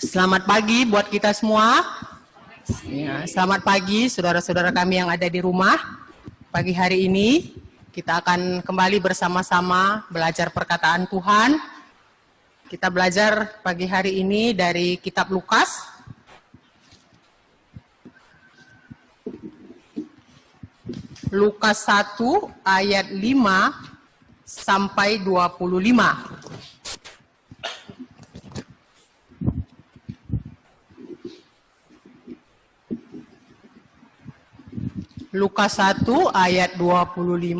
Selamat pagi buat kita semua. Ya, selamat pagi saudara-saudara kami yang ada di rumah. Pagi hari ini kita akan kembali bersama-sama belajar perkataan Tuhan. Kita belajar pagi hari ini dari kitab Lukas. Lukas 1 ayat 5 sampai 25. Lukas 1 ayat 25,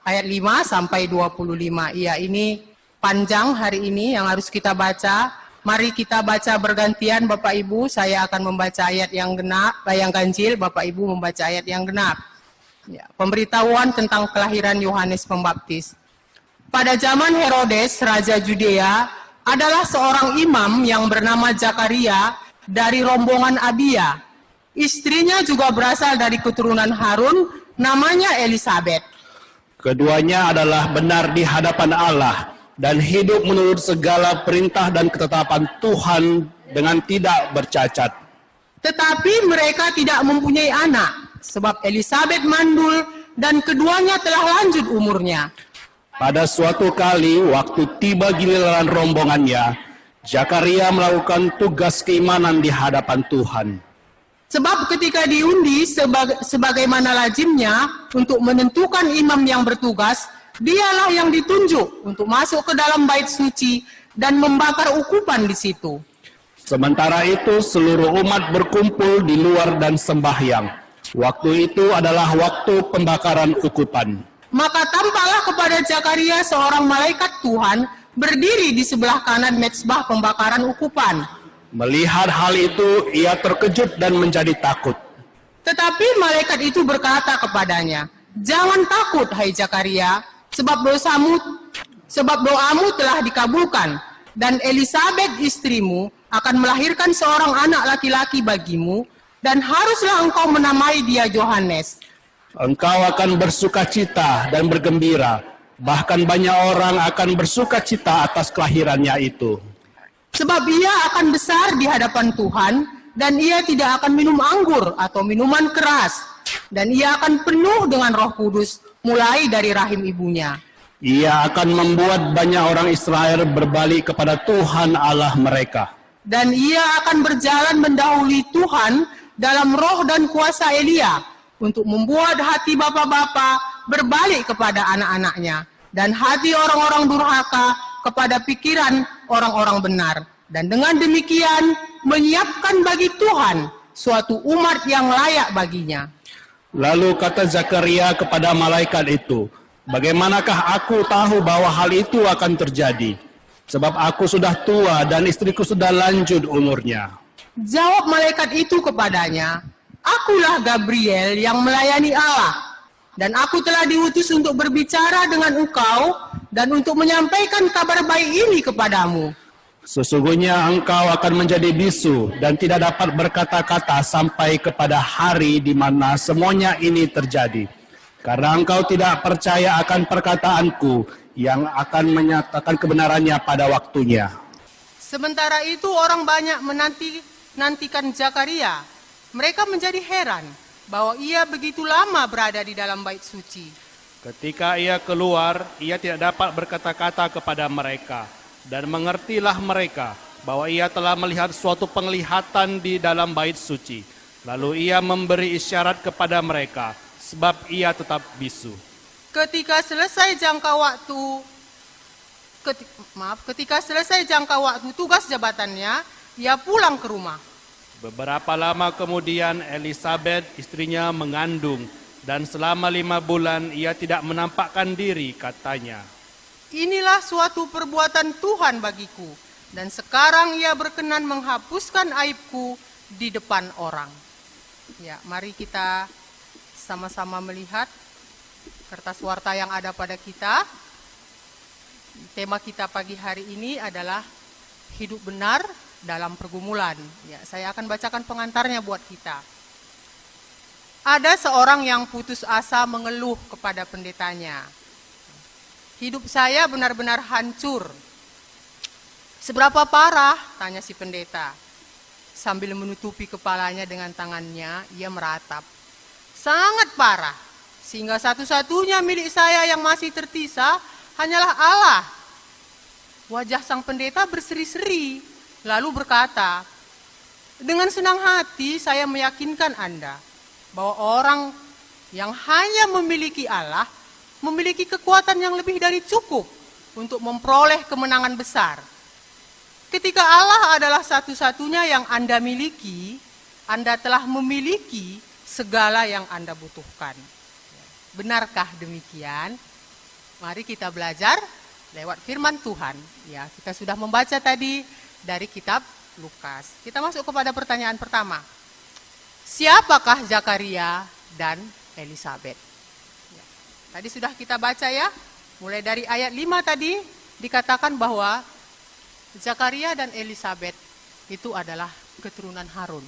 ayat 5 sampai 25. Iya, ini panjang hari ini yang harus kita baca. Mari kita baca bergantian Bapak Ibu. Saya akan membaca ayat yang genap, yang ganjil, Bapak Ibu membaca ayat yang genap. Ya, pemberitahuan tentang kelahiran Yohanes Pembaptis. Pada zaman Herodes, Raja Judea, adalah seorang imam yang bernama Zakaria dari rombongan Abia. Istrinya juga berasal dari keturunan Harun, namanya Elisabet. Keduanya adalah benar di hadapan Allah dan hidup menurut segala perintah dan ketetapan Tuhan dengan tidak bercacat. Tetapi mereka tidak mempunyai anak, sebab Elisabet mandul dan keduanya telah lanjut umurnya. Pada suatu kali, waktu tiba giliran rombongannya, Zakaria melakukan tugas keimanan di hadapan Tuhan. Sebab ketika diundi sebagaimana lazimnya untuk menentukan imam yang bertugas, dialah yang ditunjuk untuk masuk ke dalam bait suci dan membakar ukupan di situ. Sementara itu seluruh umat berkumpul di luar dan sembahyang. Waktu itu adalah waktu pembakaran ukupan. Maka tampaklah kepada Zakaria seorang malaikat Tuhan berdiri di sebelah kanan mezbah pembakaran ukupan. Melihat hal itu, ia terkejut dan menjadi takut. Tetapi malaikat itu berkata kepadanya, "Jangan takut, hai Zakaria, sebab doamu telah dikabulkan, dan Elisabet istrimu akan melahirkan seorang anak laki-laki bagimu, dan haruslah engkau menamai dia Yohanes. Engkau akan bersukacita dan bergembira, bahkan banyak orang akan bersukacita atas kelahirannya itu. Sebab ia akan besar di hadapan Tuhan, dan ia tidak akan minum anggur atau minuman keras, dan ia akan penuh dengan Roh Kudus mulai dari rahim ibunya. Ia akan membuat banyak orang Israel berbalik kepada Tuhan Allah mereka. Dan ia akan berjalan mendahului Tuhan dalam roh dan kuasa Elia, untuk membuat hati bapa-bapa berbalik kepada anak-anaknya, dan hati orang-orang durhaka kepada pikiran orang-orang benar. Dan dengan demikian menyiapkan bagi Tuhan suatu umat yang layak baginya." Lalu kata Zakaria kepada malaikat itu, "Bagaimanakah aku tahu bahwa hal itu akan terjadi? Sebab aku sudah tua dan istriku sudah lanjut umurnya." Jawab malaikat itu kepadanya, "Akulah Gabriel yang melayani Allah, dan aku telah diutus untuk berbicara dengan engkau dan untuk menyampaikan kabar baik ini kepadamu. Sesungguhnya engkau akan menjadi bisu dan tidak dapat berkata-kata sampai kepada hari di mana semuanya ini terjadi. Karena engkau tidak percaya akan perkataanku yang akan menyatakan kebenarannya pada waktunya." Sementara itu orang banyak menantikan Zakaria. Mereka menjadi heran bahwa ia begitu lama berada di dalam bait suci. Ketika ia keluar, ia tidak dapat berkata-kata kepada mereka. Dan mengertilah mereka bahwa ia telah melihat suatu penglihatan di dalam bait suci. Lalu ia memberi isyarat kepada mereka, sebab ia tetap bisu. Ketika selesai jangka waktu tugas jabatannya, ia pulang ke rumah. Beberapa lama kemudian Elisabet istrinya mengandung, dan selama 5 bulan ia tidak menampakkan diri, katanya, "Inilah suatu perbuatan Tuhan bagiku, dan sekarang ia berkenan menghapuskan aibku di depan orang." Ya, mari kita sama-sama melihat kertas warta yang ada pada kita. Tema kita pagi hari ini adalah hidup benar dalam pergumulan. Ya, saya akan bacakan pengantarnya buat kita. Ada seorang yang putus asa mengeluh kepada pendetanya, "Hidup saya benar-benar hancur. Seberapa parah? Tanya si pendeta. Sambil menutupi kepalanya dengan tangannya, ia meratap. Sangat parah, sehingga satu-satunya milik saya yang masih tertisa hanyalah Allah. Wajah sang pendeta berseri-seri, lalu berkata, dengan senang hati saya meyakinkan Anda bahwa orang yang hanya memiliki Allah memiliki kekuatan yang lebih dari cukup untuk memperoleh kemenangan besar. Ketika Allah adalah satu-satunya yang Anda miliki, Anda telah memiliki segala yang Anda butuhkan. Benarkah demikian? Mari kita belajar lewat firman Tuhan. Ya, kita sudah membaca tadi dari kitab Lukas. Kita masuk kepada pertanyaan pertama. Siapakah Zakaria dan Elisabet? Ya, tadi sudah kita baca ya, mulai dari ayat 5 tadi dikatakan bahwa Zakaria dan Elisabet itu adalah keturunan Harun.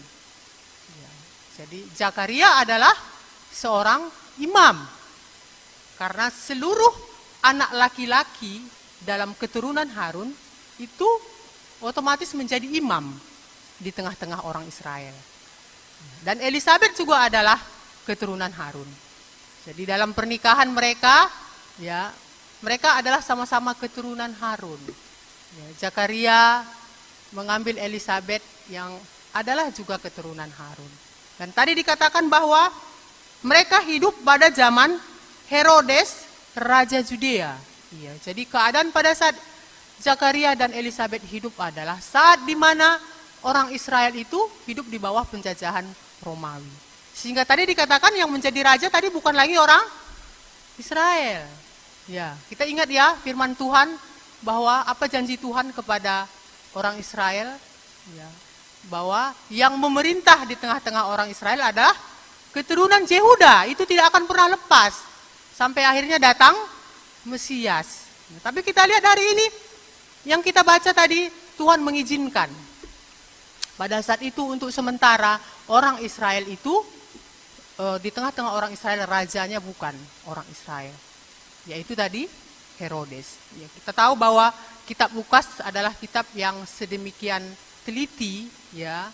Ya, jadi Zakaria adalah seorang imam. Karena seluruh anak laki-laki dalam keturunan Harun itu otomatis menjadi imam di tengah-tengah orang Israel. Dan Elisabet juga adalah keturunan Harun. Jadi dalam pernikahan mereka, ya, mereka adalah sama-sama keturunan Harun. Ya, Zakaria mengambil Elisabet yang adalah juga keturunan Harun. Dan tadi dikatakan bahwa mereka hidup pada zaman Herodes, Raja Judea. Ya, jadi keadaan pada saat Zakaria dan Elisabet hidup adalah saat di mana orang Israel itu hidup di bawah penjajahan Romawi. Sehingga tadi dikatakan yang menjadi raja tadi bukan lagi orang Israel. Ya, kita ingat ya firman Tuhan bahwa apa janji Tuhan kepada orang Israel, ya, bahwa yang memerintah di tengah-tengah orang Israel adalah keturunan Yehuda, itu tidak akan pernah lepas sampai akhirnya datang Mesias. Tapi kita lihat hari ini yang kita baca tadi, Tuhan mengizinkan pada saat itu untuk sementara orang Israel itu di tengah-tengah orang Israel rajanya bukan orang Israel, yaitu tadi Herodes. Ya, kita tahu bahwa kitab Lukas adalah kitab yang sedemikian teliti, ya,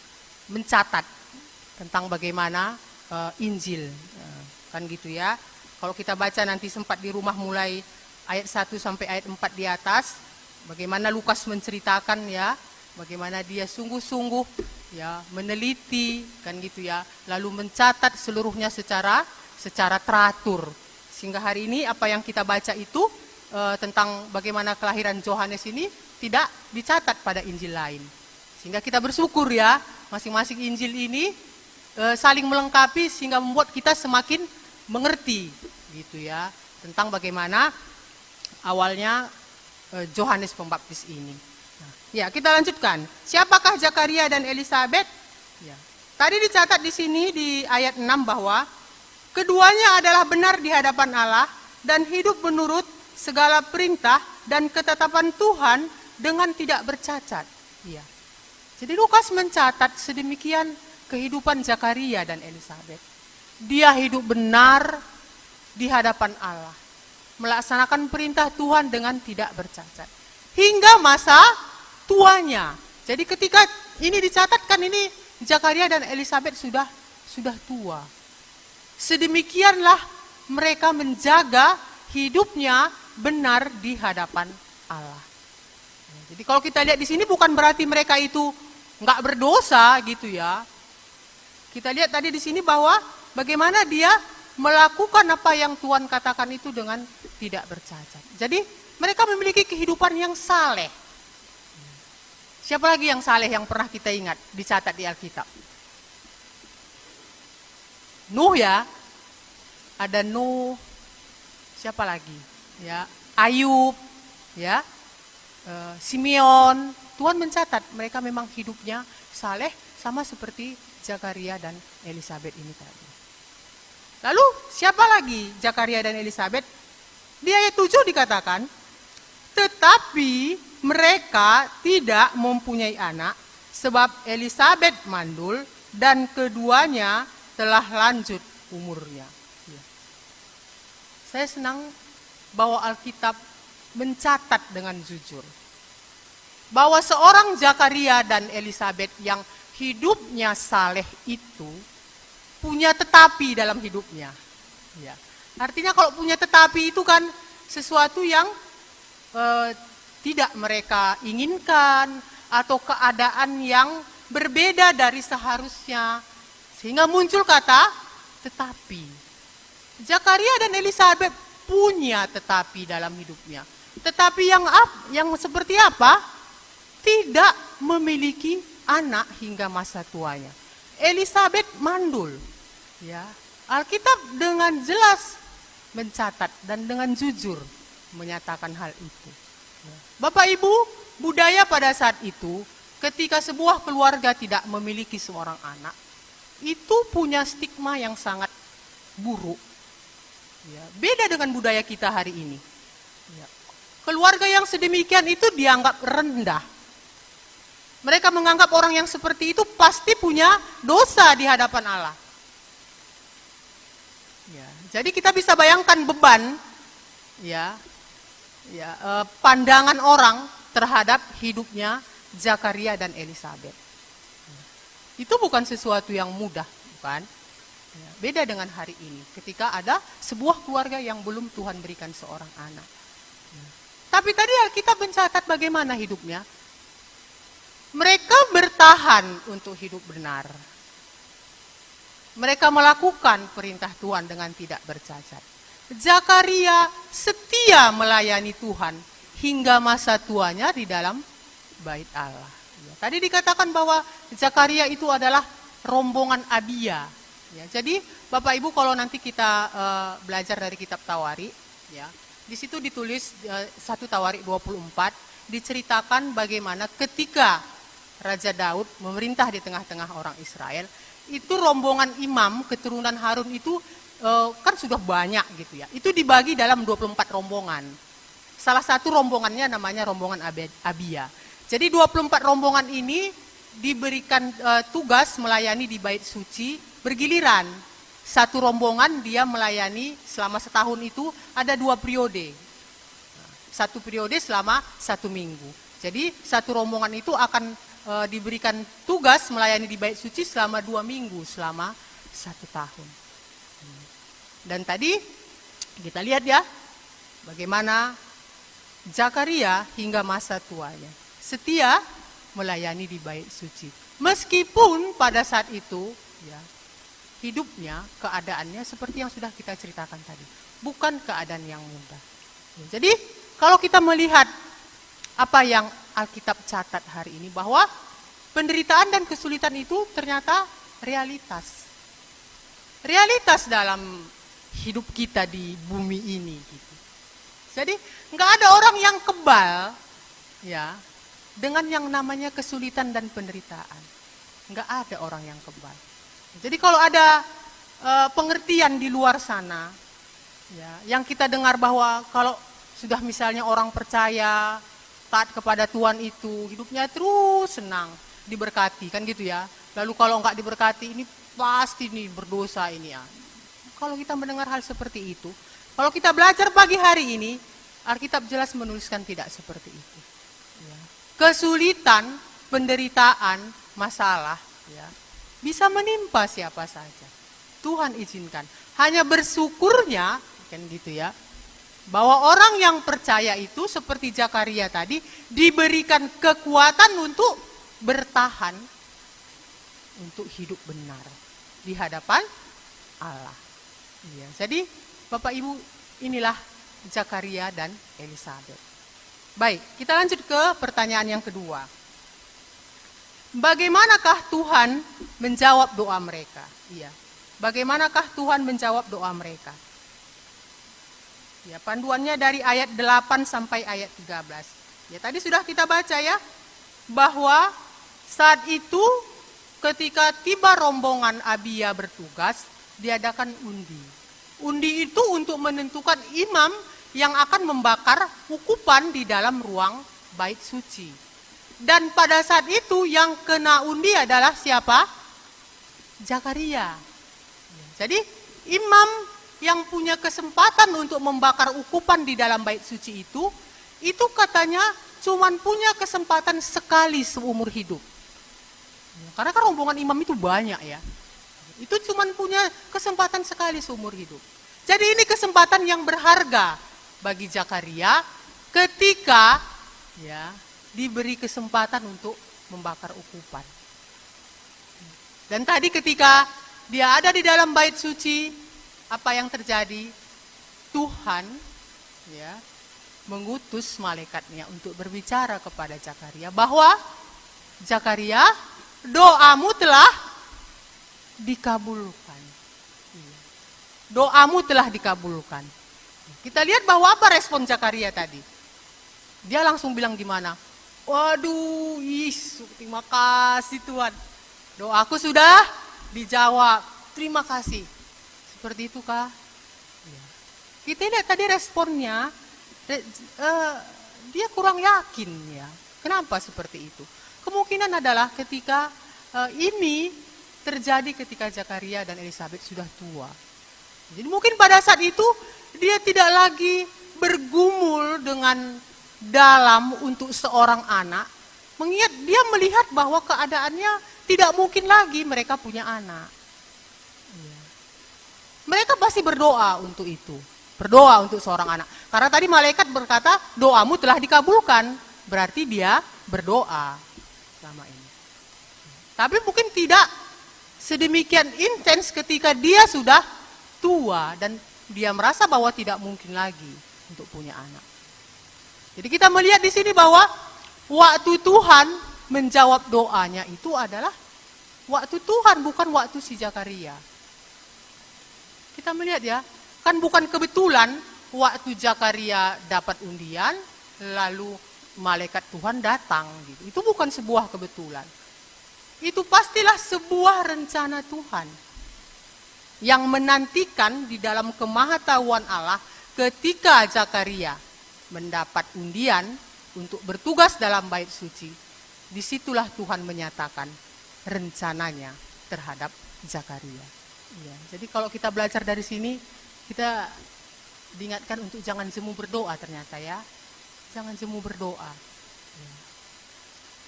mencatat tentang bagaimana Injil, kan gitu ya. Kalau kita baca nanti sempat di rumah mulai ayat 1 sampai ayat 4 di atas, bagaimana Lukas menceritakan ya, bagaimana dia sungguh-sungguh ya meneliti, kan gitu ya, lalu mencatat seluruhnya secara teratur. Sehingga hari ini apa yang kita baca itu tentang bagaimana kelahiran Yohanes ini tidak dicatat pada Injil lain. Sehingga kita bersyukur ya, masing-masing Injil ini saling melengkapi sehingga membuat kita semakin mengerti gitu ya tentang bagaimana awalnya Yohanes Pembaptis ini. Ya, kita lanjutkan. Siapakah Zakaria dan Elisabet? Ya. Tadi dicatat di sini di ayat 6 bahwa keduanya adalah benar di hadapan Allah dan hidup menurut segala perintah dan ketetapan Tuhan dengan tidak bercacat. Ya. Jadi Lukas mencatat sedemikian kehidupan Zakaria dan Elisabet. Dia hidup benar di hadapan Allah, melaksanakan perintah Tuhan dengan tidak bercacat hingga masa tuanya. Jadi ketika ini dicatatkan ini Zakaria dan Elisabet sudah tua. Sedemikianlah mereka menjaga hidupnya benar di hadapan Allah. Jadi kalau kita lihat di sini bukan berarti mereka itu nggak berdosa gitu ya. Kita lihat tadi di sini bahwa bagaimana dia melakukan apa yang Tuhan katakan itu dengan tidak bercacat. Jadi mereka memiliki kehidupan yang saleh. Siapa lagi yang saleh yang pernah kita ingat dicatat di Alkitab? Nuh ya, ada Nuh. Siapa lagi? Ya, Ayub, ya, Simeon. Tuhan mencatat mereka memang hidupnya saleh sama seperti Zakaria dan Elisabet ini tadi. Lalu siapa lagi Zakaria dan Elisabet? Di ayat 7 dikatakan, tetapi mereka tidak mempunyai anak sebab Elisabet mandul dan keduanya telah lanjut umurnya. Ya. Saya senang bahwa Alkitab mencatat dengan jujur. bahwa seorang Zakaria dan Elisabet yang hidupnya saleh itu punya tetapi dalam hidupnya. Ya. Artinya kalau punya tetapi itu kan sesuatu yang tidak mereka inginkan atau keadaan yang berbeda dari seharusnya. Sehingga muncul kata tetapi. Zakaria dan Elisabet punya tetapi dalam hidupnya. Tetapi yang seperti apa? Tidak memiliki anak hingga masa tuanya. Elisabet mandul. Ya. Alkitab dengan jelas mencatat dan dengan jujur menyatakan hal itu. Bapak Ibu, budaya pada saat itu ketika sebuah keluarga tidak memiliki seorang anak, itu punya stigma yang sangat buruk. Ya, beda dengan budaya kita hari ini. Ya. Keluarga yang sedemikian itu dianggap rendah. Mereka menganggap orang yang seperti itu pasti punya dosa di hadapan Allah. Ya, jadi kita bisa bayangkan beban, pandangan orang terhadap hidupnya Zakaria dan Elisabet. Itu bukan sesuatu yang mudah, bukan? Ya, beda dengan hari ini, ketika ada sebuah keluarga yang belum Tuhan berikan seorang anak. Ya. Tapi tadi Alkitab mencatat bagaimana hidupnya. Mereka bertahan untuk hidup benar. Mereka melakukan perintah Tuhan dengan tidak bercacat. Zakaria setia melayani Tuhan hingga masa tuanya di dalam bait Allah. Ya, tadi dikatakan bahwa Zakaria itu adalah rombongan Abia. Ya, jadi Bapak Ibu kalau nanti kita belajar dari kitab Tawarik, ya, di situ ditulis 1 Tawarik 24 diceritakan bagaimana ketika Raja Daud memerintah di tengah-tengah orang Israel, itu rombongan imam keturunan Harun itu kan sudah banyak gitu ya. Itu dibagi dalam 24 rombongan. Salah satu rombongannya namanya rombongan Abia. Jadi 24 rombongan ini diberikan tugas melayani di bait suci bergiliran. Satu rombongan dia melayani selama setahun itu ada 2 periode. Satu periode selama 1 minggu. Jadi satu rombongan itu akan diberikan tugas melayani di bait suci selama 2 minggu, selama 1 tahun. Dan tadi kita lihat ya, bagaimana Zakaria hingga masa tuanya setia melayani di bait suci. Meskipun pada saat itu ya, hidupnya, keadaannya seperti yang sudah kita ceritakan tadi. Bukan keadaan yang mudah. Jadi kalau kita melihat apa yang Alkitab catat hari ini, bahwa penderitaan dan kesulitan itu ternyata realitas. Realitas dalam hidup kita di bumi ini. Gitu. Jadi nggak ada orang yang kebal ya dengan yang namanya kesulitan dan penderitaan. Nggak ada orang yang kebal. Jadi kalau ada pengertian di luar sana, ya, yang kita dengar bahwa kalau sudah misalnya orang percaya taat kepada Tuhan itu hidupnya terus senang, diberkati kan gitu ya. Lalu kalau enggak diberkati ini pasti nih berdosa ini ya. Kalau kita mendengar hal seperti itu, kalau kita belajar pagi hari ini, Alkitab jelas menuliskan tidak seperti itu. Ya. Kesulitan, penderitaan, masalah, ya, bisa menimpa siapa saja. Tuhan izinkan. Hanya bersyukurnya, kan gitu ya. Bahwa orang yang percaya itu seperti Zakaria tadi diberikan kekuatan untuk bertahan, untuk hidup benar di hadapan Allah. Ya, jadi Bapak Ibu inilah Zakaria dan Elisabet. Baik, kita lanjut ke pertanyaan yang kedua. Bagaimanakah Tuhan menjawab doa mereka? Iya. Bagaimanakah Tuhan menjawab doa mereka? Ya, panduannya dari ayat 8 sampai ayat 13. Ya, tadi sudah kita baca ya, bahwa saat itu ketika tiba rombongan Abia bertugas, diadakan undi. Undi itu untuk menentukan imam yang akan membakar ukupan di dalam ruang bait suci. Dan pada saat itu yang kena undi adalah siapa? Zakaria. Jadi imam yang punya kesempatan untuk membakar ukupan di dalam bait suci itu katanya cuman punya kesempatan sekali seumur hidup. Karena kan rombongan imam itu banyak ya. Itu cuman punya kesempatan sekali seumur hidup. Jadi ini kesempatan yang berharga bagi Zakaria ketika ya diberi kesempatan untuk membakar ukupan. Dan tadi ketika dia ada di dalam bait suci, apa yang terjadi? Tuhan ya mengutus malaikatnya untuk berbicara kepada Zakaria bahwa Zakaria, doamu telah dikabulkan. Doamu telah dikabulkan. Kita lihat bahwa apa respon Zakaria tadi? Dia langsung bilang gimana? Waduh, Yesus, terima kasih Tuhan. Doaku sudah dijawab. Terima kasih. Seperti itu kah? Kita lihat tadi responnya, dia kurang yakin ya. Kenapa seperti itu? Kemungkinan adalah ketika ini terjadi ketika Zakaria dan Elizabeth sudah tua. Jadi mungkin pada saat itu dia tidak lagi bergumul dengan dalam untuk seorang anak. Mengingat dia melihat bahwa keadaannya tidak mungkin lagi mereka punya anak. Mereka pasti berdoa untuk itu. Berdoa untuk seorang anak. Karena tadi malaikat berkata, doamu telah dikabulkan. Berarti dia berdoa selama ini. Tapi mungkin tidak sedemikian intens ketika dia sudah tua dan dia merasa bahwa tidak mungkin lagi untuk punya anak. Jadi kita melihat di sini bahwa waktu Tuhan menjawab doanya itu adalah waktu Tuhan, bukan waktu si Zakaria. Kita melihat ya, kan bukan kebetulan waktu Zakaria dapat undian, lalu malaikat Tuhan datang gitu. Itu bukan sebuah kebetulan. Itu pastilah sebuah rencana Tuhan yang menantikan di dalam kemahatauan Allah ketika Zakaria mendapat undian untuk bertugas dalam bait suci. Disitulah Tuhan menyatakan rencananya terhadap Zakaria. Ya, jadi kalau kita belajar dari sini, kita diingatkan untuk jangan jemu berdoa ternyata ya. Jangan jemu berdoa. Ya.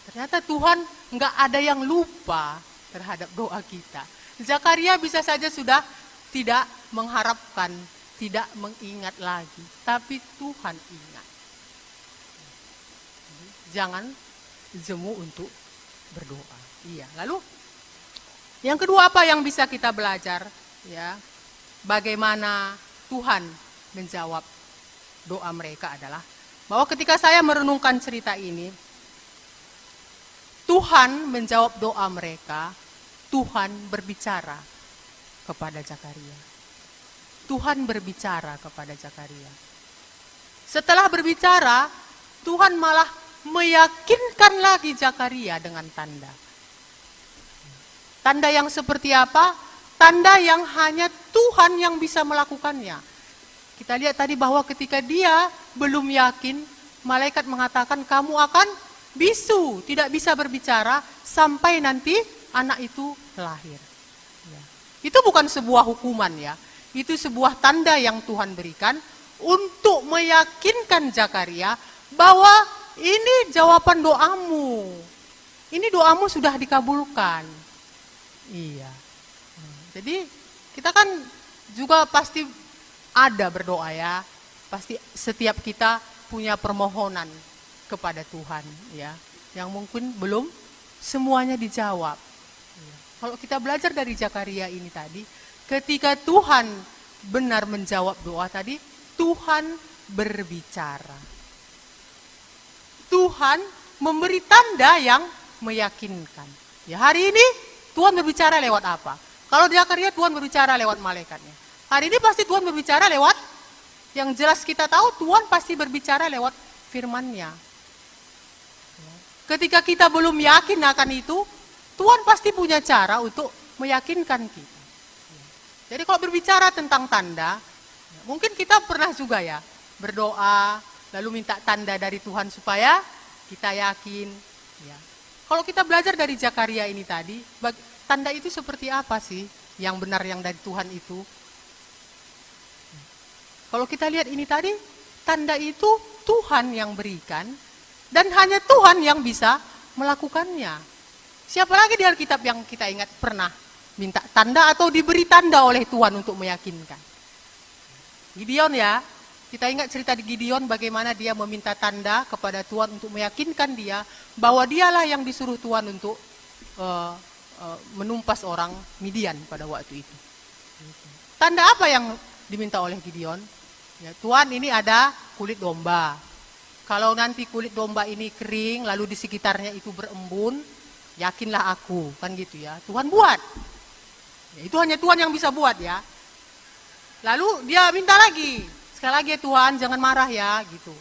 Ternyata Tuhan nggak ada yang lupa terhadap doa kita. Zakaria bisa saja sudah tidak mengharapkan, tidak mengingat lagi. Tapi Tuhan ingat. Jangan jemu untuk berdoa. Iya. Lalu yang kedua apa yang bisa kita belajar? Ya, bagaimana Tuhan menjawab doa mereka adalah bahwa ketika saya merenungkan cerita ini, Tuhan menjawab doa mereka. Tuhan berbicara kepada Zakaria. Tuhan berbicara kepada Zakaria. Setelah berbicara, Tuhan malah meyakinkan lagi Zakaria dengan tanda. Tanda yang seperti apa? Tanda yang hanya Tuhan yang bisa melakukannya. Kita lihat tadi bahwa ketika dia belum yakin, malaikat mengatakan kamu akan bisu, tidak bisa berbicara sampai nanti anak itu lahir. Ya. Itu bukan sebuah hukuman ya. Itu sebuah tanda yang Tuhan berikan untuk meyakinkan Zakaria bahwa ini jawaban doamu. Ini doamu sudah dikabulkan. Iya. Jadi kita kan juga pasti ada berdoa ya. Pasti setiap kita punya permohonan kepada Tuhan ya. Yang mungkin belum semuanya dijawab. Kalau kita belajar dari Zakaria ini tadi, ketika Tuhan benar menjawab doa tadi, Tuhan berbicara. Tuhan memberi tanda yang meyakinkan. Ya, hari ini Tuhan berbicara lewat apa? Kalau Zakaria Tuhan berbicara lewat malaikatnya. Hari ini pasti Tuhan berbicara lewat, yang jelas kita tahu Tuhan pasti berbicara lewat firman-Nya. Ketika kita belum yakin akan itu, Tuhan pasti punya cara untuk meyakinkan kita. Jadi kalau berbicara tentang tanda, mungkin kita pernah juga ya berdoa, lalu minta tanda dari Tuhan supaya kita yakin. Ya. Kalau kita belajar dari Zakaria ini tadi, tanda itu seperti apa sih yang benar yang dari Tuhan itu? Kalau kita lihat ini tadi, tanda itu Tuhan yang berikan Dan hanya Tuhan yang bisa melakukannya. Siapa lagi di Alkitab yang kita ingat pernah minta tanda atau diberi tanda oleh Tuhan untuk meyakinkan? Gideon ya. Kita ingat cerita di Gideon bagaimana dia meminta tanda kepada Tuhan untuk meyakinkan dia bahwa dialah yang disuruh Tuhan untuk menumpas orang Midian pada waktu itu. Tanda apa yang diminta oleh Gideon? Ya, Tuhan, ini ada kulit domba. Kalau nanti kulit domba ini kering, lalu di sekitarnya itu berembun, yakinlah aku, kan gitu ya. Tuhan buat. Ya, itu hanya Tuhan yang bisa buat ya. Lalu dia minta lagi, sekali lagi ya Tuhan, jangan marah ya, gitu.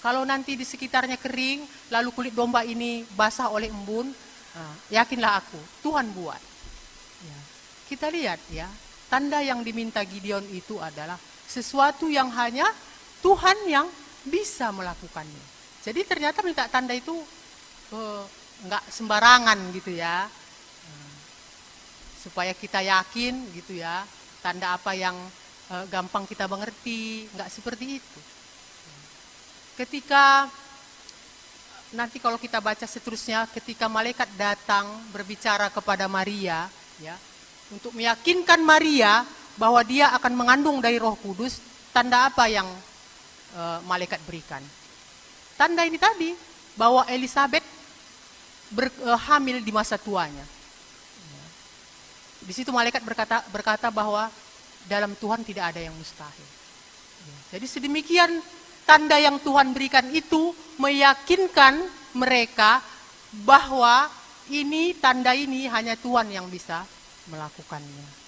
Kalau nanti di sekitarnya kering, lalu kulit domba ini basah oleh embun, yakinlah aku, Tuhan buat. Ya. Kita lihat ya, tanda yang diminta Gideon itu adalah sesuatu yang hanya Tuhan yang bisa melakukannya. Jadi ternyata minta tanda itu nggak sembarangan gitu ya, supaya kita yakin gitu ya, tanda apa yang gampang kita mengerti, nggak seperti itu. Ketika nanti kalau kita baca seterusnya, ketika malaikat datang berbicara kepada Maria, ya, untuk meyakinkan Maria bahwa dia akan mengandung dari Roh Kudus, tanda apa yang malaikat berikan? Tanda ini tadi, bahwa Elisabeth hamil di masa tuanya. Di situ malaikat berkata bahwa dalam Tuhan tidak ada yang mustahil. Jadi sedemikian tanda yang Tuhan berikan itu meyakinkan mereka bahwa ini tanda ini hanya Tuhan yang bisa melakukannya.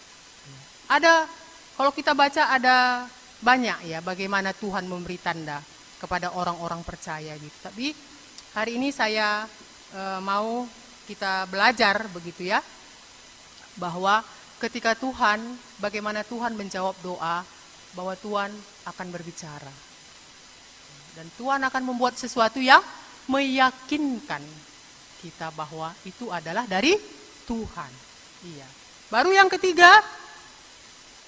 Kalau kita baca ada banyak ya bagaimana Tuhan memberi tanda kepada orang-orang percaya gitu. Tapi hari ini saya mau kita belajar begitu ya, bahwa ketika Tuhan, bagaimana Tuhan menjawab doa, bahwa Tuhan akan berbicara. Dan Tuhan akan membuat sesuatu yang meyakinkan kita bahwa itu adalah dari Tuhan. Iya. Baru yang ketiga,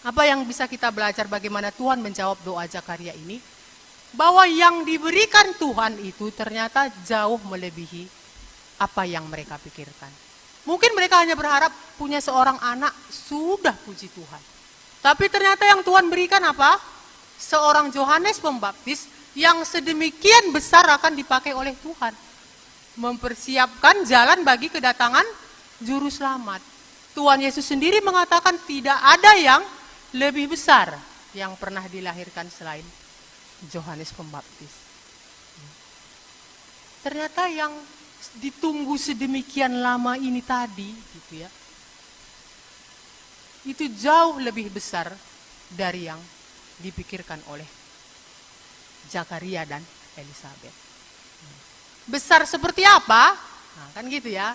apa yang bisa kita belajar bagaimana Tuhan menjawab doa Zakaria ini? Bahwa yang diberikan Tuhan itu ternyata jauh melebihi apa yang mereka pikirkan. Mungkin mereka hanya berharap punya seorang anak, sudah puji Tuhan. Tapi ternyata yang Tuhan berikan apa? Seorang Yohanes Pembaptis yang sedemikian besar akan dipakai oleh Tuhan. Mempersiapkan jalan bagi kedatangan Juru Selamat. Tuhan Yesus sendiri mengatakan tidak ada yang lebih besar yang pernah dilahirkan selain Yohanes Pembaptis. Ternyata yang ditunggu sedemikian lama ini tadi, gitu ya, itu jauh lebih besar dari yang dipikirkan oleh Zakaria dan Elisabeth. Besar seperti apa? Nah, kan gitu ya.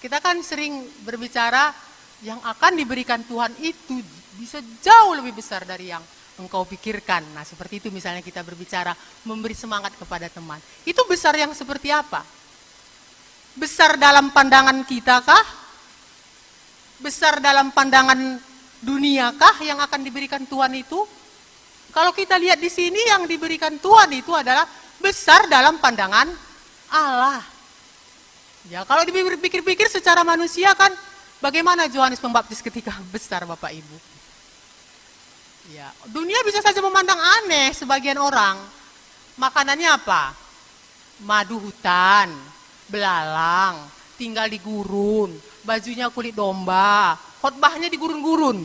Kita kan sering berbicara yang akan diberikan Tuhan itu bisa jauh lebih besar dari yang engkau pikirkan. Nah, seperti itu misalnya kita berbicara memberi semangat kepada teman. Itu besar yang seperti apa? Besar dalam pandangan kita kah? Besar dalam pandangan dunia kah yang akan diberikan Tuhan itu? Kalau kita lihat di sini yang diberikan Tuhan itu adalah besar dalam pandangan Allah. Ya, kalau dipikir-pikir secara manusia kan bagaimana Yohanes Pembaptis ketika besar Bapak Ibu? Ya, dunia bisa saja memandang aneh sebagian orang. Makanannya apa? Madu hutan, belalang, tinggal di gurun, bajunya kulit domba, khotbahnya di gurun-gurun,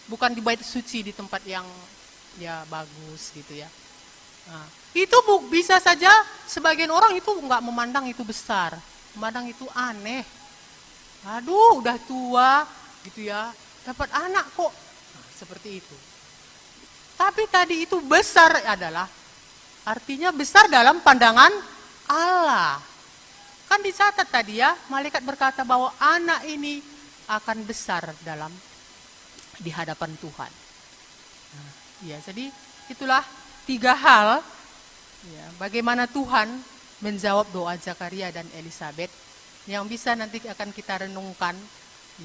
bukan di bait suci di tempat yang ya bagus gitu ya. Nah, itu bisa saja sebagian orang itu nggak memandang itu besar, memandang itu aneh. Aduh, udah tua gitu ya, dapat anak kok. Nah, seperti itu. Tapi tadi itu besar adalah artinya besar dalam pandangan Allah. Kan dicatat tadi ya, malaikat berkata bahwa anak ini akan besar di hadapan Tuhan. Nah, ya, jadi itulah 3 hal ya, bagaimana Tuhan menjawab doa Zakaria dan Elisabeth yang bisa nanti akan kita renungkan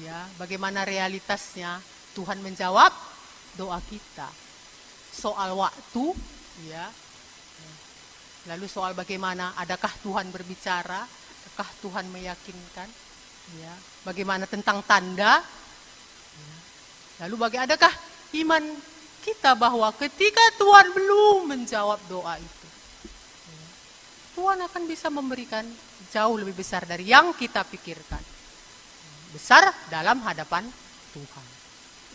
ya, bagaimana realitasnya Tuhan menjawab doa kita. Soal waktu ya, Lalu soal bagaimana, adakah Tuhan berbicara? Adakah Tuhan meyakinkan? Ya. Bagaimana tentang tanda? Ya. Lalu adakah iman kita bahwa ketika Tuhan belum menjawab doa itu, ya, Tuhan akan bisa memberikan jauh lebih besar dari yang kita pikirkan. Besar dalam hadapan Tuhan.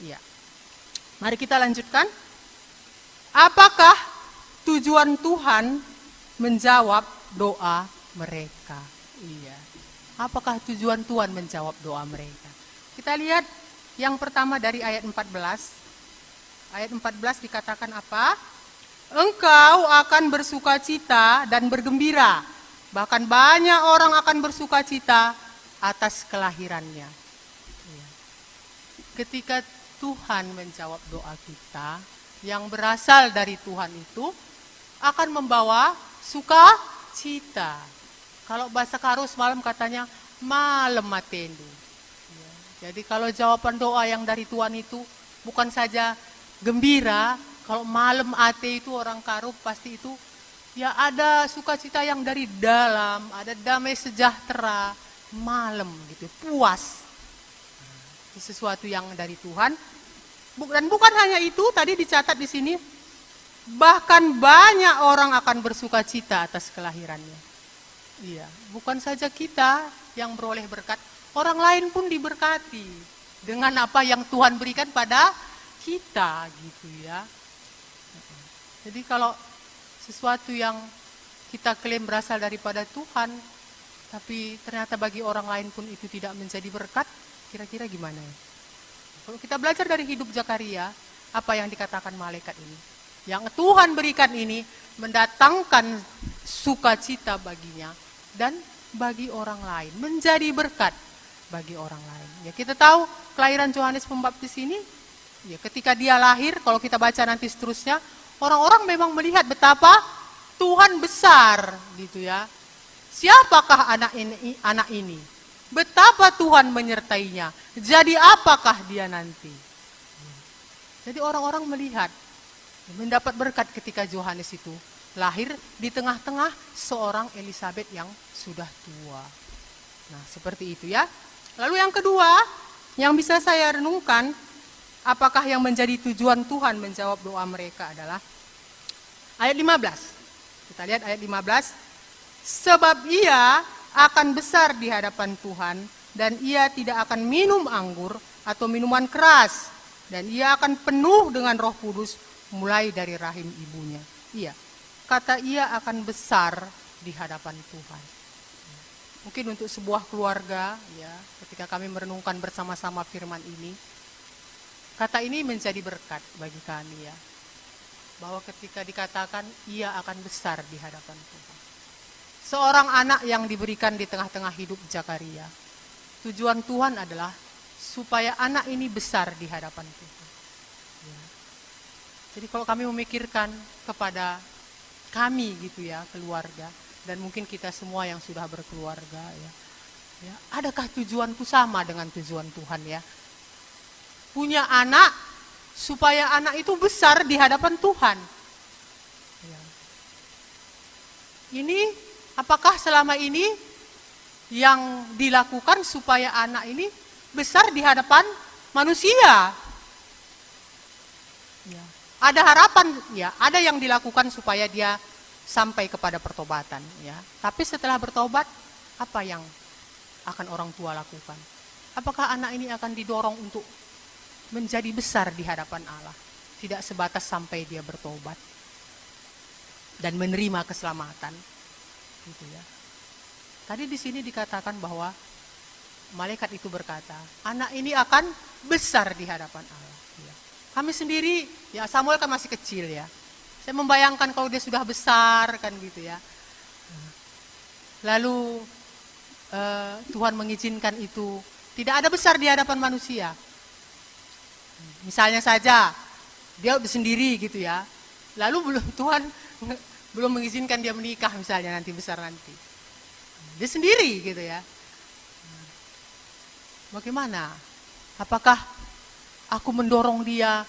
Ya. Mari kita lanjutkan. Apakah tujuan Tuhan menjawab doa mereka? Iya. Apakah tujuan Tuhan menjawab doa mereka? Kita lihat yang pertama dari ayat 14. Ayat 14 dikatakan apa? Engkau akan bersukacita dan bergembira. Bahkan banyak orang akan bersukacita atas kelahirannya. Iya. Ketika Tuhan menjawab doa kita, yang berasal dari Tuhan itu akan membawa sukacita. Kalau bahasa Karus malam katanya malam matendu. Ya, jadi kalau jawaban doa yang dari Tuhan itu bukan saja gembira, kalau malam ate itu orang Karo pasti itu ya ada sukacita yang dari dalam, ada damai sejahtera, malam gitu, puas. Itu sesuatu yang dari Tuhan. Dan bukan hanya itu, tadi dicatat di sini, bahkan banyak orang akan bersukacita atas kelahirannya. Iya, bukan saja kita yang beroleh berkat, orang lain pun diberkati dengan apa yang Tuhan berikan pada kita, gitu ya. Jadi kalau sesuatu yang kita klaim berasal daripada Tuhan, tapi ternyata bagi orang lain pun itu tidak menjadi berkat, kira-kira gimana ya? Kalau kita belajar dari hidup Zakaria, apa yang dikatakan malaikat ini? Yang Tuhan berikan ini mendatangkan sukacita baginya dan bagi orang lain, menjadi berkat bagi orang lain. Ya, kita tahu kelahiran Yohanes Pembaptis ini, ya ketika dia lahir, kalau kita baca nanti seterusnya, orang-orang memang melihat betapa Tuhan besar, gitu ya. Siapakah anak ini? Betapa Tuhan menyertainya. Jadi apakah dia nanti? Jadi orang-orang melihat, mendapat berkat ketika Yohanes itu lahir di tengah-tengah seorang Elizabeth yang sudah tua. Nah, seperti itu ya. Lalu yang kedua, yang bisa saya renungkan, apakah yang menjadi tujuan Tuhan menjawab doa mereka adalah ayat 15. Kita lihat ayat 15. Sebab ia akan besar di hadapan Tuhan dan ia tidak akan minum anggur atau minuman keras dan ia akan penuh dengan Roh Kudus mulai dari rahim ibunya. Iya, kata ia akan besar di hadapan Tuhan. Mungkin untuk sebuah keluarga, ya, ketika kami merenungkan bersama-sama firman ini, kata ini menjadi berkat bagi kami ya, bahwa ketika dikatakan ia akan besar di hadapan Tuhan. Seorang anak yang diberikan di tengah-tengah hidup Zakaria. Tujuan Tuhan adalah supaya anak ini besar di hadapan Tuhan. Ya. Jadi kalau kami memikirkan kepada kami gitu ya, keluarga, dan mungkin kita semua yang sudah berkeluarga ya, ya, adakah tujuanku sama dengan tujuan Tuhan ya? Punya anak supaya anak itu besar di hadapan Tuhan. Ya. Ini apakah selama ini yang dilakukan supaya anak ini besar di hadapan manusia? Ya. Ada harapan, ya, ada yang dilakukan supaya dia sampai kepada pertobatan, ya. Tapi setelah bertobat, apa yang akan orang tua lakukan? Apakah anak ini akan didorong untuk menjadi besar di hadapan Allah? Tidak sebatas sampai dia bertobat dan menerima keselamatan. Gitu ya. Tadi di sini dikatakan bahwa malaikat itu berkata, anak ini akan besar di hadapan Allah. Ya. Kami sendiri, ya Samuel kan masih kecil ya. Saya membayangkan kalau dia sudah besar kan gitu ya. Lalu Tuhan mengizinkan itu tidak ada besar di hadapan manusia. Misalnya saja dia sendiri gitu ya. Lalu Tuhan belum mengizinkan dia menikah misalnya nanti besar nanti. Dia sendiri gitu ya. Bagaimana? Apakah aku mendorong dia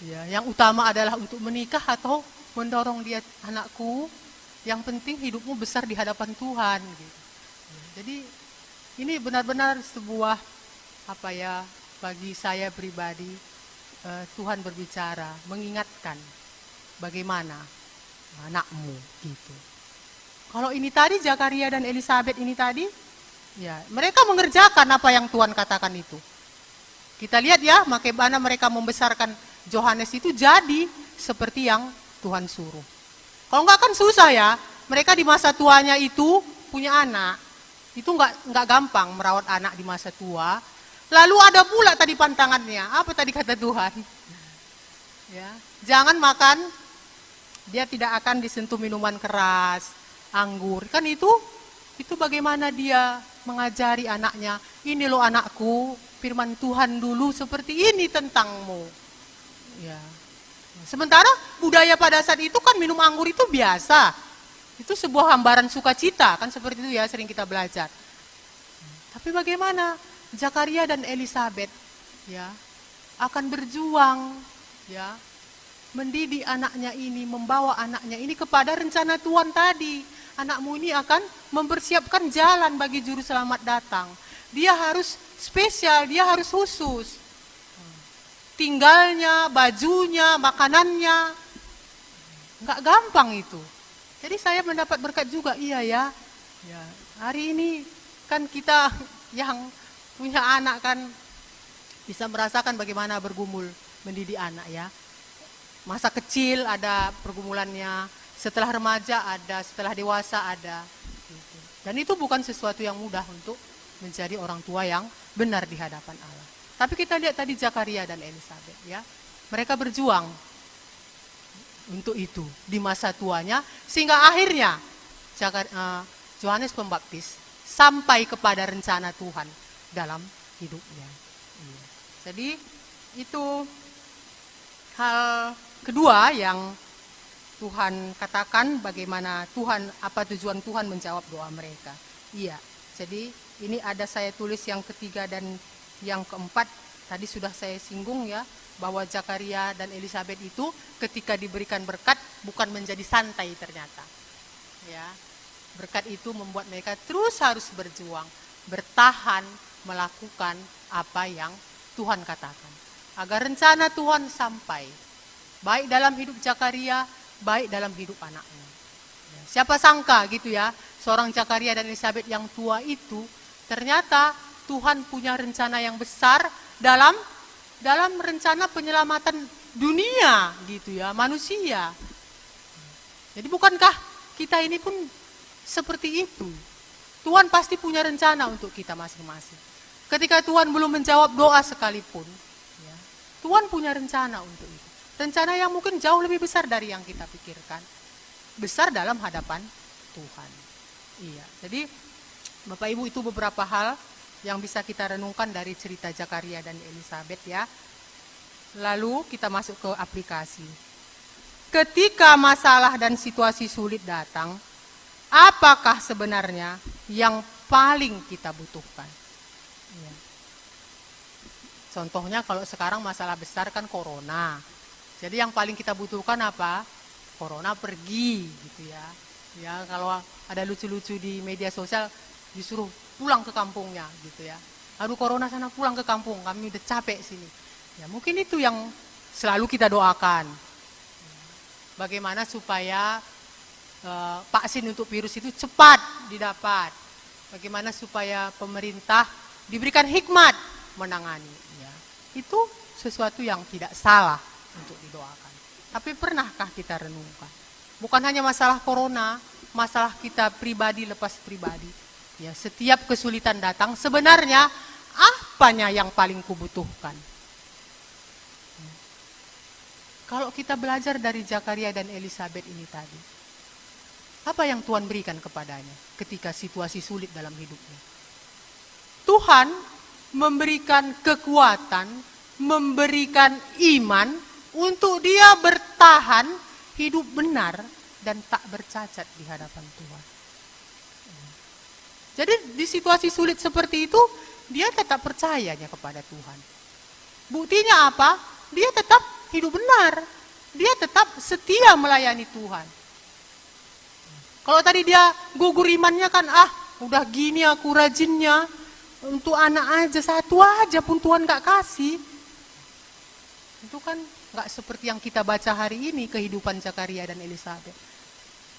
ya, yang utama adalah untuk menikah atau mendorong dia, anakku, Yang penting hidupmu besar di hadapan Tuhan. Gitu. Jadi ini benar-benar sebuah bagi saya pribadi, Tuhan berbicara, mengingatkan bagaimana anakmu gitu. Kalau ini tadi Zakaria dan Elizabeth ini tadi, ya mereka mengerjakan apa yang Tuhan katakan itu. Kita lihat ya, bagaimana mereka membesarkan Yohanes itu jadi seperti yang Tuhan suruh. Kalau enggak kan susah ya, mereka di masa tuanya itu punya anak. Itu enggak gampang merawat anak di masa tua. Lalu ada pula tadi pantangannya. Apa tadi kata Tuhan? Ya, jangan makan, dia tidak akan disentuh minuman keras, anggur. Kan itu bagaimana dia mengajari anaknya. Ini loh anakku, firman Tuhan dulu seperti ini tentangmu. Ya. Sementara budaya pada saat itu kan minum anggur itu biasa. Itu sebuah gambaran sukacita, kan seperti itu ya sering kita belajar. Tapi bagaimana Zakaria dan Elizabeth ya akan berjuang ya mendidik anaknya ini, membawa anaknya ini kepada rencana Tuhan tadi. Anakmu ini akan mempersiapkan jalan bagi juru selamat datang. Dia harus spesial, dia harus khusus. Tinggalnya, bajunya, makanannya, nggak gampang itu. Jadi saya mendapat berkat juga, iya ya. Hari ini kan kita yang punya anak kan bisa merasakan bagaimana bergumul mendidik anak ya. Masa kecil ada pergumulannya, setelah remaja ada, setelah dewasa ada. Dan itu bukan sesuatu yang mudah untuk menjadi orang tua yang benar di hadapan Allah. Tapi kita lihat tadi Zakaria dan Elizabeth ya. Mereka berjuang untuk itu di masa tuanya sehingga akhirnya Yohanes Pembaptis sampai kepada rencana Tuhan dalam hidupnya. Jadi itu hal kedua yang Tuhan katakan bagaimana apa tujuan Tuhan menjawab doa mereka. Iya, jadi ini ada saya tulis yang ketiga dan yang keempat, tadi sudah saya singgung ya, bahwa Zakaria dan Elizabeth itu ketika diberikan berkat bukan menjadi santai ternyata. Ya, berkat itu membuat mereka terus harus berjuang, bertahan, melakukan apa yang Tuhan katakan. Agar rencana Tuhan sampai, baik dalam hidup Zakaria, baik dalam hidup anaknya. Siapa sangka gitu ya, seorang Zakaria dan Elizabeth yang tua itu, ternyata Tuhan punya rencana yang besar dalam rencana penyelamatan dunia gitu ya, manusia. Jadi bukankah kita ini pun seperti itu? Tuhan pasti punya rencana untuk kita masing-masing. Ketika Tuhan belum menjawab doa sekalipun, ya, Tuhan punya rencana untuk itu. Rencana yang mungkin jauh lebih besar dari yang kita pikirkan. Besar dalam hadapan Tuhan. Iya, jadi Bapak Ibu itu beberapa hal yang bisa kita renungkan dari cerita Zakaria dan Elizabeth ya. Lalu kita masuk ke aplikasi. Ketika masalah dan situasi sulit datang, apakah sebenarnya yang paling kita butuhkan? Ya. Contohnya kalau sekarang masalah besar kan corona. Jadi yang paling kita butuhkan apa? Corona pergi gitu ya. Ya, kalau ada lucu-lucu di media sosial disuruh pulang ke kampungnya gitu ya. Aduh corona sana pulang ke kampung, kami udah capek sini. Ya mungkin itu yang selalu kita doakan. Bagaimana supaya vaksin untuk virus itu cepat didapat. Bagaimana supaya pemerintah diberikan hikmat menangani. Ya. Itu sesuatu yang tidak salah untuk didoakan. Tapi pernahkah kita renungkan? Bukan hanya masalah corona, masalah kita pribadi lepas pribadi. Ya, setiap kesulitan datang, sebenarnya apanya yang paling kubutuhkan? Kalau kita belajar dari Zakaria dan Elizabeth ini tadi, apa yang Tuhan berikan kepadanya ketika situasi sulit dalam hidupnya? Tuhan memberikan kekuatan, memberikan iman untuk dia bertahan hidup benar dan tak bercacat di hadapan Tuhan. Jadi di situasi sulit seperti itu, dia tetap percayanya kepada Tuhan. Buktinya apa? Dia tetap hidup benar. Dia tetap setia melayani Tuhan. Kalau tadi dia gugur imannya kan, udah gini aku rajinnya, untuk anak aja, satu aja pun Tuhan gak kasih. Itu kan gak seperti yang kita baca hari ini, kehidupan Zakaria dan Elisabet.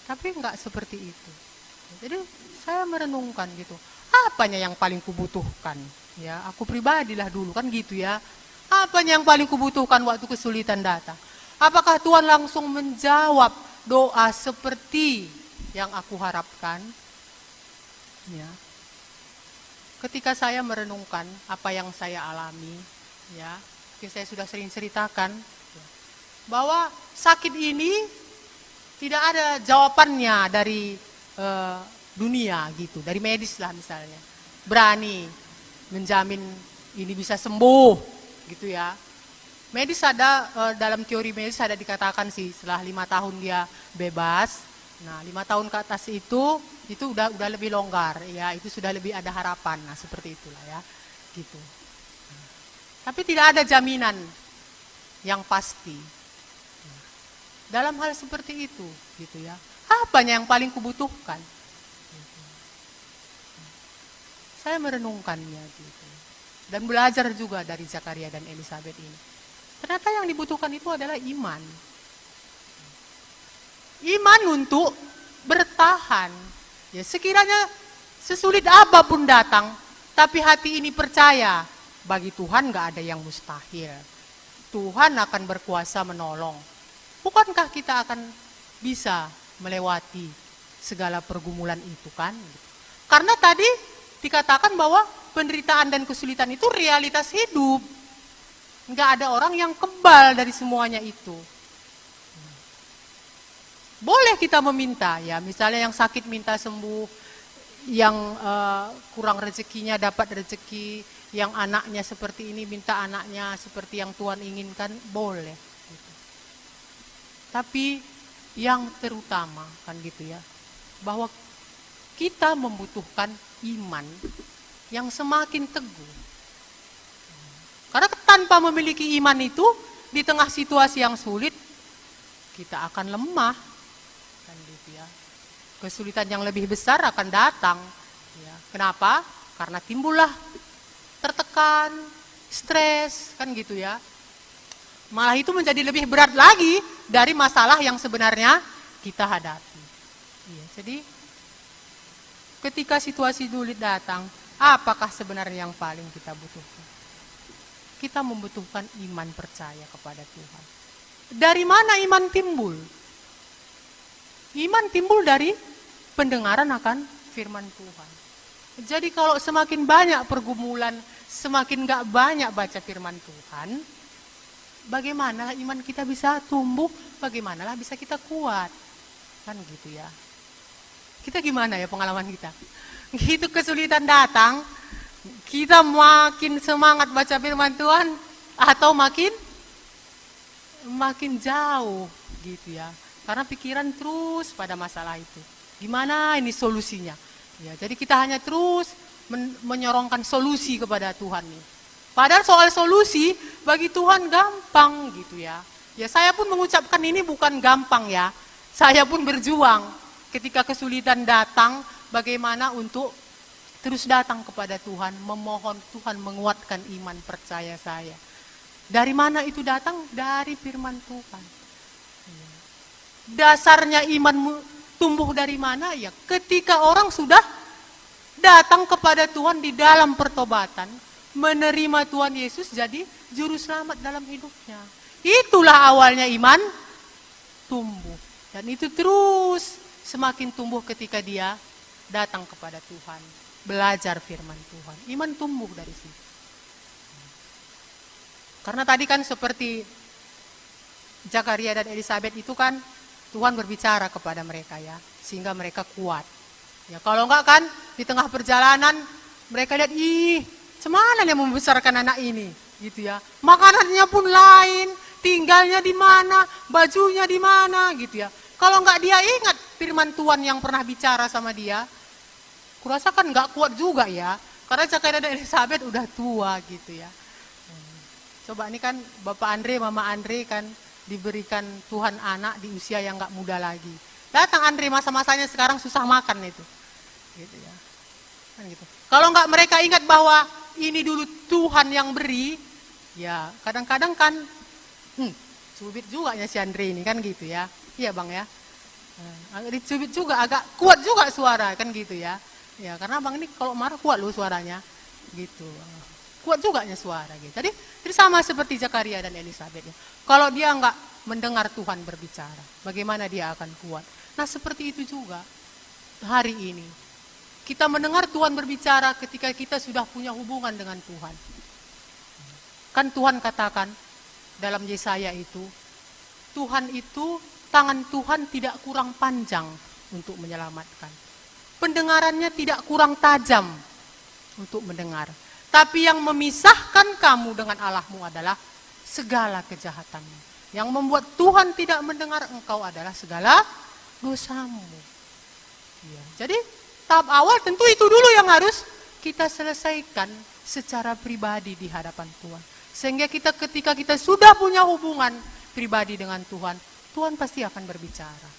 Tapi gak seperti itu. Jadi saya merenungkan gitu, apanya yang paling kubutuhkan? Ya, aku pribadilah dulu kan gitu ya. Apanya yang paling kubutuhkan waktu kesulitan datang? Apakah Tuhan langsung menjawab doa seperti yang aku harapkan? Ya. Ketika saya merenungkan apa yang saya alami, ya, mungkin saya sudah sering ceritakan, bahwa sakit ini tidak ada jawabannya dari dunia gitu, dari medis lah misalnya, berani menjamin ini bisa sembuh gitu ya. Medis ada, dalam teori medis ada dikatakan sih setelah 5 tahun dia bebas. Nah 5 tahun ke atas itu udah lebih longgar ya, itu sudah lebih ada harapan. Nah seperti itulah ya gitu. Tapi tidak ada jaminan yang pasti dalam hal seperti itu gitu ya. Apanya yang paling kubutuhkan? Saya merenungkannya gitu. Dan belajar juga dari Zakaria dan Elisabet ini. Ternyata yang dibutuhkan itu adalah iman. Iman untuk bertahan. Ya, sekiranya sesulit apapun datang, tapi hati ini percaya, bagi Tuhan gak ada yang mustahil. Tuhan akan berkuasa menolong. Bukankah kita akan bisa melewati segala pergumulan itu kan? Karena tadi dikatakan bahwa penderitaan dan kesulitan itu realitas hidup. Enggak ada orang yang kebal dari semuanya itu. Boleh kita meminta ya, misalnya yang sakit minta sembuh, yang kurang rezekinya dapat rezeki, yang anaknya seperti ini minta anaknya seperti yang Tuhan inginkan, boleh. Tapi yang terutama kan gitu ya, bahwa kita membutuhkan iman yang semakin teguh. Karena tanpa memiliki iman itu, di tengah situasi yang sulit, kita akan lemah. Kan gitu ya. Kesulitan yang lebih besar akan datang. Ya. Kenapa? Karena timbullah tertekan, stres, kan gitu ya. Malah itu menjadi lebih berat lagi dari masalah yang sebenarnya kita hadapi. Ya, jadi ketika situasi sulit datang, apakah sebenarnya yang paling kita butuhkan? Kita membutuhkan iman percaya kepada Tuhan. Dari mana iman timbul? Iman timbul dari pendengaran akan firman Tuhan. Jadi kalau semakin banyak pergumulan, semakin gak banyak baca firman Tuhan, bagaimana iman kita bisa tumbuh, bagaimana bisa kita kuat. Kan gitu ya. Kita gimana ya pengalaman kita? Gitu kesulitan datang, kita makin semangat baca firman Tuhan atau makin jauh gitu ya. Karena pikiran terus pada masalah itu. Gimana ini solusinya? Ya, jadi kita hanya terus menyorongkan solusi kepada Tuhan nih. Padahal soal solusi bagi Tuhan gampang gitu ya. Ya saya pun mengucapkan ini bukan gampang ya. Saya pun berjuang ketika kesulitan datang, bagaimana untuk terus datang kepada Tuhan, memohon Tuhan menguatkan iman percaya saya. Dari mana itu datang? Dari firman Tuhan. Dasarnya iman tumbuh dari mana? Ya ketika orang sudah datang kepada Tuhan di dalam pertobatan, menerima Tuhan Yesus jadi juru selamat dalam hidupnya. Itulah awalnya iman tumbuh. Dan itu terus semakin tumbuh ketika dia datang kepada Tuhan, belajar firman Tuhan. Iman tumbuh dari situ. Karena tadi kan seperti Zakaria dan Elisabet itu kan Tuhan berbicara kepada mereka ya, sehingga mereka kuat. Ya kalau enggak kan di tengah perjalanan mereka lihat, cemana dia membesarkan anak ini, gitu ya. Makanannya pun lain, tinggalnya di mana, bajunya di mana, gitu ya. Kalau enggak dia ingat firman Tuhan yang pernah bicara sama dia, kurasa kan enggak kuat juga ya. Karena Zakaria dan Elisabet udah tua gitu ya. Coba ini kan Bapak Andre, Mama Andre kan diberikan Tuhan anak di usia yang enggak muda lagi. Datang Andre masa-masanya sekarang susah makan itu. Gitu ya. Kan gitu. Kalau nggak mereka ingat bahwa ini dulu Tuhan yang beri, ya kadang-kadang kan cubit juga ya si Andre ini kan gitu ya. Iya Bang ya. Agak dicubit juga, agak kuat juga suara kan gitu ya. Ya karena Bang ini kalau marah kuat loh suaranya. Gitu. Kuat juga ya suara gitu. Jadi sama seperti Zakaria dan Elisabeth ya. Kalau dia nggak mendengar Tuhan berbicara, bagaimana dia akan kuat? Nah seperti itu juga hari ini. Kita mendengar Tuhan berbicara ketika kita sudah punya hubungan dengan Tuhan. Kan Tuhan katakan dalam Yesaya itu, Tuhan itu, tangan Tuhan tidak kurang panjang untuk menyelamatkan. Pendengarannya tidak kurang tajam untuk mendengar. Tapi yang memisahkan kamu dengan Allahmu adalah segala kejahatanmu. Yang membuat Tuhan tidak mendengar engkau adalah segala dosamu. Ya, jadi tahap awal tentu itu dulu yang harus kita selesaikan secara pribadi di hadapan Tuhan. Sehingga ketika kita sudah punya hubungan pribadi dengan Tuhan, Tuhan pasti akan berbicara.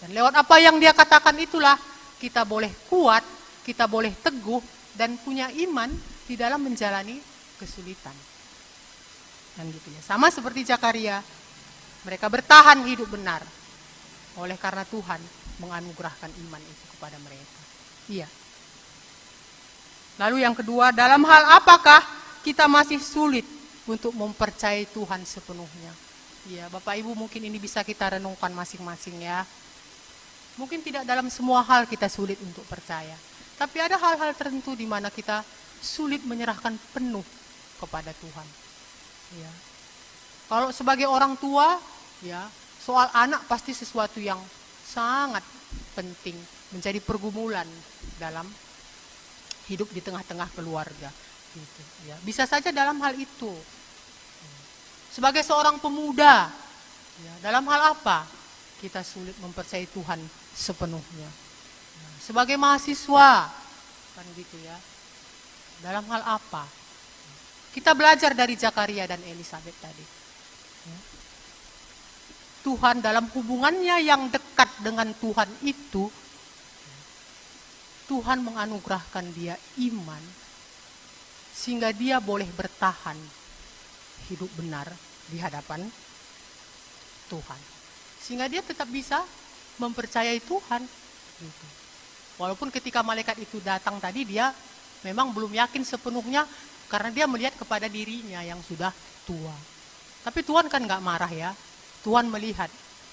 Dan lewat apa yang dia katakan itulah kita boleh kuat, kita boleh teguh dan punya iman di dalam menjalani kesulitan. Dan gitu ya. Sama seperti Zakaria, mereka bertahan hidup benar oleh karena Tuhan menganugerahkan iman itu kepada mereka. Iya. Lalu yang kedua, dalam hal apakah kita masih sulit untuk mempercayai Tuhan sepenuhnya? Iya, Bapak Ibu mungkin ini bisa kita renungkan masing-masing ya. Mungkin tidak dalam semua hal kita sulit untuk percaya. Tapi ada hal-hal tertentu di mana kita sulit menyerahkan penuh kepada Tuhan. Ya. Kalau sebagai orang tua, ya, soal anak pasti sesuatu yang sangat penting, menjadi pergumulan dalam hidup di tengah-tengah keluarga. Gitu, ya. Bisa saja dalam hal itu. Sebagai seorang pemuda, ya, dalam hal apa kita sulit mempercayai Tuhan sepenuhnya? Sebagai mahasiswa, kan gitu ya. Dalam hal apa? Kita belajar dari Zakaria dan Elisabeth tadi. Tuhan dalam hubungannya yang dekat dengan Tuhan itu, Tuhan menganugerahkan dia iman, sehingga dia boleh bertahan hidup benar di hadapan Tuhan. Sehingga dia tetap bisa mempercayai Tuhan. Gitu. Walaupun ketika malaikat itu datang tadi, dia memang belum yakin sepenuhnya karena dia melihat kepada dirinya yang sudah tua. Tapi Tuhan kan gak marah ya. Tuhan melihat,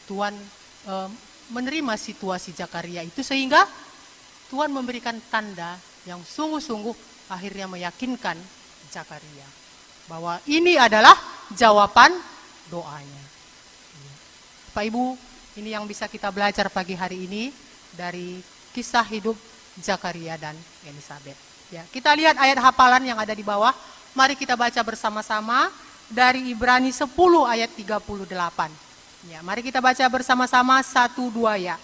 Tuhan menerima situasi Zakaria itu sehingga Tuhan memberikan tanda yang sungguh-sungguh akhirnya meyakinkan Zakaria bahwa ini adalah jawaban doanya. Bapak Ibu, ini yang bisa kita belajar pagi hari ini dari kisah hidup Zakaria dan Elisabeth. Ya, kita lihat ayat hafalan yang ada di bawah. Mari kita baca bersama-sama dari Ibrani 10 ayat 38. Ya, mari kita baca bersama-sama 1, 2 ya.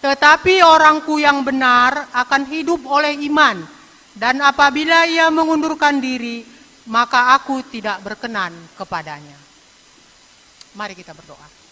Tetapi orangku yang benar akan hidup oleh iman, dan apabila ia mengundurkan diri, maka aku tidak berkenan kepadanya. Mari kita berdoa.